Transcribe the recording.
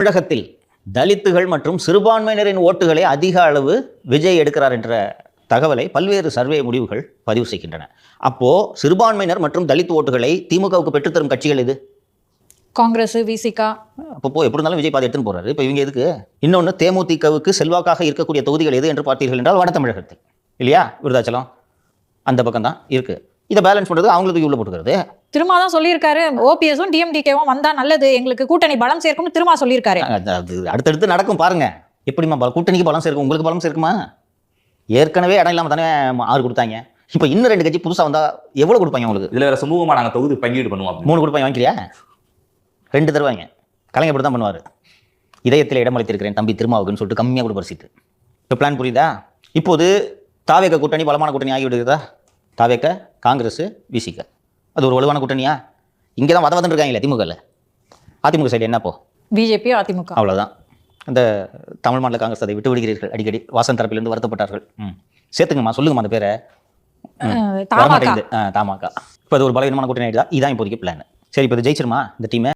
தமிழகத்தில் தலித்துகள் மற்றும் சிறுபான்மையினரின் ஓட்டுகளை அதிக அளவு விஜய் எடுக்கிறார் என்ற தகவலை பல்வேறு சர்வே முடிவுகள் பதிவு செய்கின்றன. அப்போ சிறுபான்மையினர் மற்றும் தலித் ஓட்டுகளை திமுகவுக்கு பெற்றுத்தரும் கட்சிகள் எது? காங்கிரஸ், விசிகா. அப்போ எப்படி இருந்தாலும் விஜய் பாதி எடுத்துன்னு போறாரு. இப்போ இவங்க எதுக்கு? இன்னொன்று, தேமுதிகவுக்கு செல்வாக்காக இருக்கக்கூடிய தொகுதிகள் எது என்று பார்த்தீர்கள் என்றால் வட தமிழகத்தில் இல்லையா? விருதாச்சலம் அந்த பக்கம் தான் இருக்கு. இதை பேலன்ஸ் பண்றது அவங்களுக்கு உள்ள போட்டுக்கிறது. திருமா தான் சொல்லியிருக்காரு, ஓபிஎஸும் டிஎம்டிகேவும் வந்தா நல்லது, எங்களுக்கு கூட்டணி பலம் சேர்க்கும்னு திருமா சொல்லியிருக்காரு. அது அடுத்தடுத்து நடக்கும் பாருங்க. எப்படிமா கூட்டணிக்கு பலம் சேர்க்கும்? உங்களுக்கு பலம் சேர்க்குமா? ஏற்கனவே இடம் இல்லாமல் தானே 6 கொடுத்தாங்க. இப்போ இன்னும் 2 கட்சி புதுசாக வந்தால் எவ்வளோ கொடுப்பாங்க உங்களுக்கு? இதில் வேற சுமூகமாக நாங்கள் தொகுதி பங்கீடு பண்ணுவோம். 3 கொடுப்பாங்க, வாங்கிக்கிறியா? 2 தருவாங்க. கலைஞர் இப்படி தான் பண்ணுவார். இதயத்தில் இடமளித்திருக்கிறேன் தம்பி திருமாவுக்குன்னு சொல்லிட்டு கம்மியாக கொடுப்பார் சீட்டு. இப்போ பிளான் புரியுதா? இப்போது தாவேக கூட்டணி பலமான கூட்டணி ஆகிவிடுகிறதா? தாவேக, காங்கிரஸ், விசிக அது ஒரு வலுவான கூட்டணியா? இங்கே தான் வதவதன் இருக்காங்களே திமுகவில். அதிமுக சைடு என்னப்போ? பிஜேபி, அதிமுக அவ்வளோதான். அந்த தமிழ் மாநில காங்கிரஸ் அதை விட்டு விடுகிறீர்கள் அடிக்கடி. வாசன் தரப்பிலிருந்து வருத்தப்பட்டார்கள். சேர்த்துங்கம்மா, சொல்லுங்கம்மா அந்த பேரை. தமாக. தமாக. இப்போ அது ஒரு பலவீனமான கூட்டணி ஆகிடுதா? இதான் இப்போதைக்கு பிளான். சரி, இப்போ இது ஜெயிச்சிருமா இந்த டீமை?